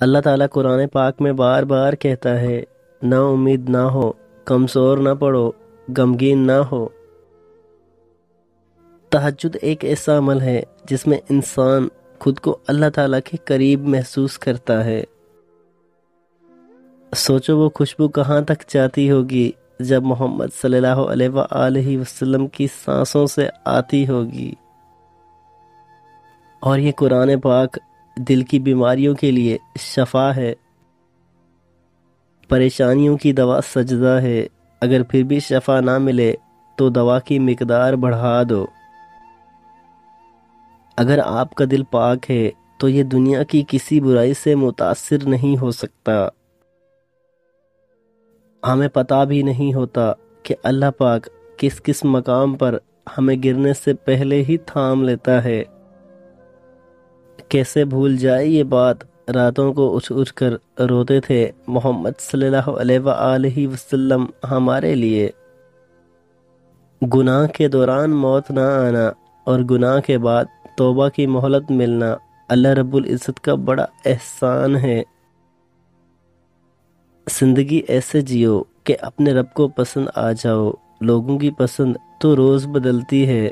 اللہ تعالیٰ قرآن پاک میں بار بار کہتا ہے، نا امید نہ ہو، کمزور نہ پڑو، غمگین نہ ہو۔ تہجد ایک ایسا عمل ہے جس میں انسان خود کو اللہ تعالیٰ کے قریب محسوس کرتا ہے۔ سوچو وہ خوشبو کہاں تک جاتی ہوگی جب محمد صلی اللہ علیہ وآلہ وسلم کی سانسوں سے آتی ہوگی۔ اور یہ قرآن پاک دل کی بیماریوں کے لیے شفا ہے، پریشانیوں کی دوا سجدہ ہے۔ اگر پھر بھی شفا نہ ملے تو دوا کی مقدار بڑھا دو۔ اگر آپ کا دل پاک ہے تو یہ دنیا کی کسی برائی سے متاثر نہیں ہو سکتا۔ ہمیں پتہ بھی نہیں ہوتا کہ اللہ پاک کس کس مقام پر ہمیں گرنے سے پہلے ہی تھام لیتا ہے۔ کیسے بھول جائے یہ بات، راتوں کو اٹھ اٹھ کر روتے تھے محمد صلی اللہ علیہ وآلہ وسلم ہمارے لیے۔ گناہ کے دوران موت نہ آنا اور گناہ کے بعد توبہ کی مہلت ملنا اللہ رب العزت کا بڑا احسان ہے۔ زندگی ایسے جیو کہ اپنے رب کو پسند آ جاؤ۔ لوگوں کی پسند تو روز بدلتی ہے۔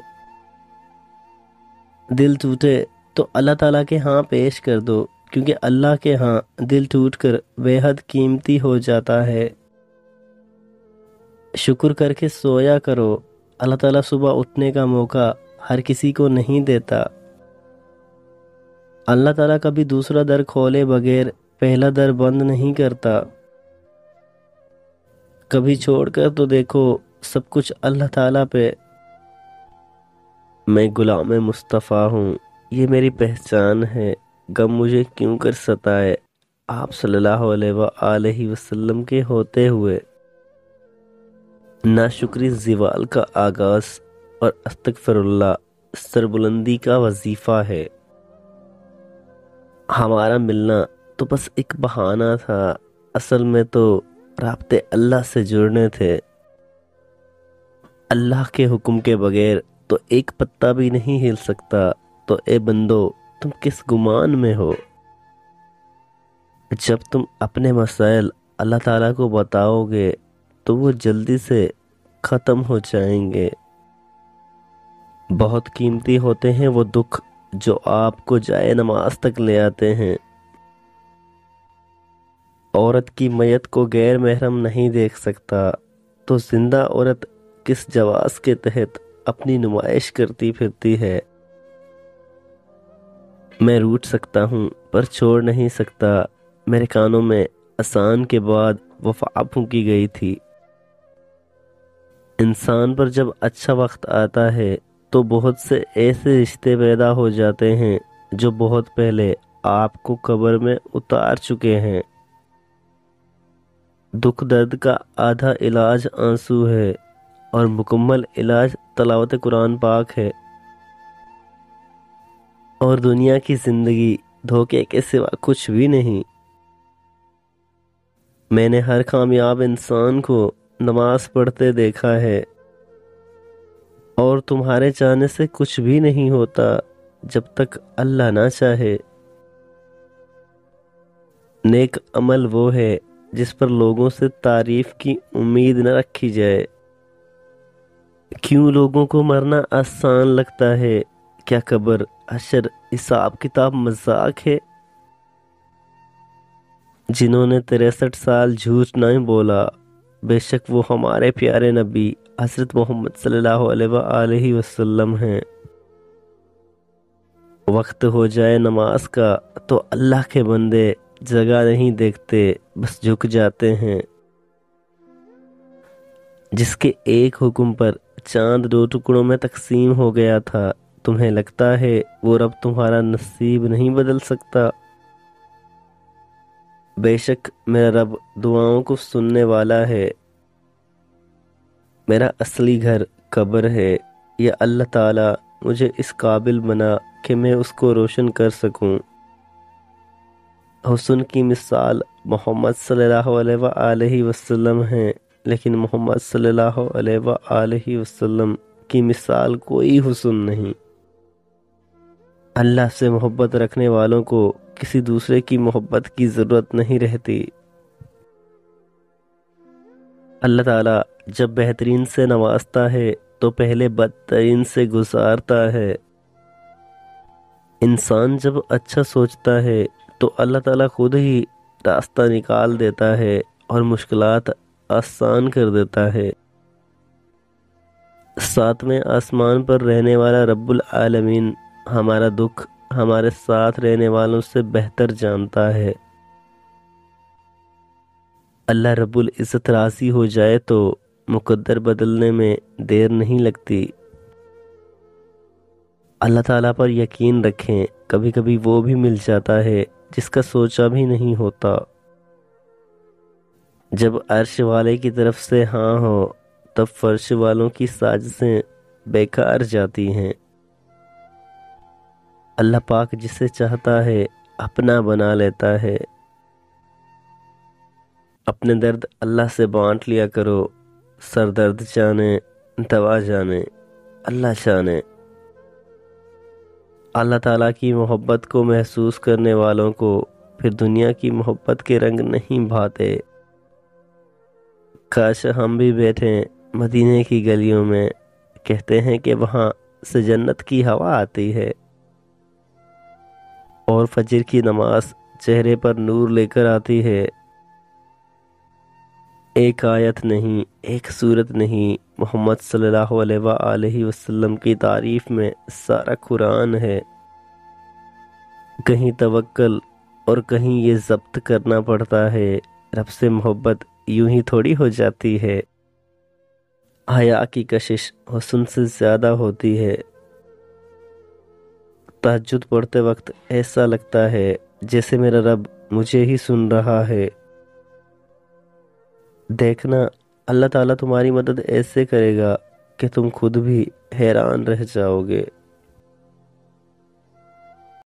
دل ٹوٹے تو اللہ تعالیٰ کے ہاں پیش کر دو، کیونکہ اللہ کے ہاں دل ٹوٹ کر بے حد قیمتی ہو جاتا ہے۔ شکر کر کے سویا کرو، اللہ تعالیٰ صبح اٹھنے کا موقع ہر کسی کو نہیں دیتا۔ اللہ تعالیٰ کبھی دوسرا در کھولے بغیر پہلا در بند نہیں کرتا۔ کبھی چھوڑ کر تو دیکھو سب کچھ اللہ تعالیٰ پہ۔ میں غلام مصطفیٰ ہوں، یہ میری پہچان ہے، غم مجھے کیوں کر ستائے آپ صلی اللہ علیہ وآلہ وسلم کے ہوتے ہوئے۔ ناشکری زوال کا آغاز اور استغفر اللہ سربلندی کا وظیفہ ہے۔ ہمارا ملنا تو بس ایک بہانہ تھا، اصل میں تو رابطے اللہ سے جڑنے تھے۔ اللہ کے حکم کے بغیر تو ایک پتا بھی نہیں ہل سکتا، تو اے بندو تم کس گمان میں ہو؟ جب تم اپنے مسائل اللہ تعالیٰ کو بتاؤ گے تو وہ جلدی سے ختم ہو جائیں گے۔ بہت قیمتی ہوتے ہیں وہ دکھ جو آپ کو جائے نماز تک لے آتے ہیں۔ عورت کی میت کو غیر محرم نہیں دیکھ سکتا تو زندہ عورت کس جواز کے تحت اپنی نمائش کرتی پھرتی ہے۔ میں روٹھ سکتا ہوں پر چھوڑ نہیں سکتا، میرے کانوں میں اذان کے بعد وفا پھونکی گئی تھی۔ انسان پر جب اچھا وقت آتا ہے تو بہت سے ایسے رشتے پیدا ہو جاتے ہیں جو بہت پہلے آپ کو قبر میں اتار چکے ہیں۔ دکھ درد کا آدھا علاج آنسو ہے اور مکمل علاج تلاوت قرآن پاک ہے۔ اور دنیا کی زندگی دھوکے کے سوا کچھ بھی نہیں۔ میں نے ہر کامیاب انسان کو نماز پڑھتے دیکھا ہے، اور تمہارے چاہنے سے کچھ بھی نہیں ہوتا جب تک اللہ نہ چاہے۔ نیک عمل وہ ہے جس پر لوگوں سے تعریف کی امید نہ رکھی جائے۔ کیوں لوگوں کو مرنا آسان لگتا ہے؟ کیا قبر، حشر، حساب کتاب مذاق ہے؟ جنہوں نے 63 سال جھوٹ نہیں بولا، بے شک وہ ہمارے پیارے نبی حضرت محمد صلی اللہ علیہ وآلہ وسلم ہیں۔ وقت ہو جائے نماز کا تو اللہ کے بندے جگہ نہیں دیکھتے، بس جھک جاتے ہیں۔ جس کے ایک حکم پر چاند 2 ٹکڑوں میں تقسیم ہو گیا تھا، تمہیں لگتا ہے وہ رب تمہارا نصیب نہیں بدل سکتا؟ بے شک میرا رب دعاؤں کو سننے والا ہے۔ میرا اصلی گھر قبر ہے، یا اللہ تعالیٰ مجھے اس قابل بنا کہ میں اس کو روشن کر سکوں۔ حسن کی مثال محمد صلی اللہ علیہ وآلہ وسلم ہیں، لیکن محمد صلی اللہ علیہ وآلہ وسلم کی مثال کوئی حسن نہیں۔ اللہ سے محبت رکھنے والوں کو کسی دوسرے کی محبت کی ضرورت نہیں رہتی۔ اللہ تعالیٰ جب بہترین سے نوازتا ہے تو پہلے بدترین سے گزارتا ہے۔ انسان جب اچھا سوچتا ہے تو اللہ تعالیٰ خود ہی راستہ نکال دیتا ہے اور مشکلات آسان کر دیتا ہے۔ ساتویں آسمان پر رہنے والا رب العالمین ہمارا دکھ ہمارے ساتھ رہنے والوں سے بہتر جانتا ہے۔ اللہ رب العزت راضی ہو جائے تو مقدر بدلنے میں دیر نہیں لگتی۔ اللہ تعالیٰ پر یقین رکھیں، کبھی کبھی وہ بھی مل جاتا ہے جس کا سوچا بھی نہیں ہوتا۔ جب عرش والے کی طرف سے ہاں ہو تب فرش والوں کی سازشیں بیکار جاتی ہیں۔ اللہ پاک جسے چاہتا ہے اپنا بنا لیتا ہے۔ اپنے درد اللہ سے بانٹ لیا کرو، سر درد جانے دوا جانے اللہ جانے۔ اللہ تعالیٰ کی محبت کو محسوس کرنے والوں کو پھر دنیا کی محبت کے رنگ نہیں بھاتے۔ کاش ہم بھی بیٹھیں مدینے کی گلیوں میں، کہتے ہیں کہ وہاں سے جنت کی ہوا آتی ہے، اور فجر کی نماز چہرے پر نور لے کر آتی ہے۔ ایک آیت نہیں، ایک سورت نہیں، محمد صلی اللہ علیہ وآلہ وسلم کی تعریف میں سارا قرآن ہے۔ کہیں توکل اور کہیں یہ ضبط کرنا پڑتا ہے، رب سے محبت یوں ہی تھوڑی ہو جاتی ہے۔ حیا کی کشش حسن سے زیادہ ہوتی ہے۔ تہجد پڑھتے وقت ایسا لگتا ہے جیسے میرا رب مجھے ہی سن رہا ہے۔ دیکھنا اللہ تعالیٰ تمہاری مدد ایسے کرے گا کہ تم خود بھی حیران رہ جاؤ گے۔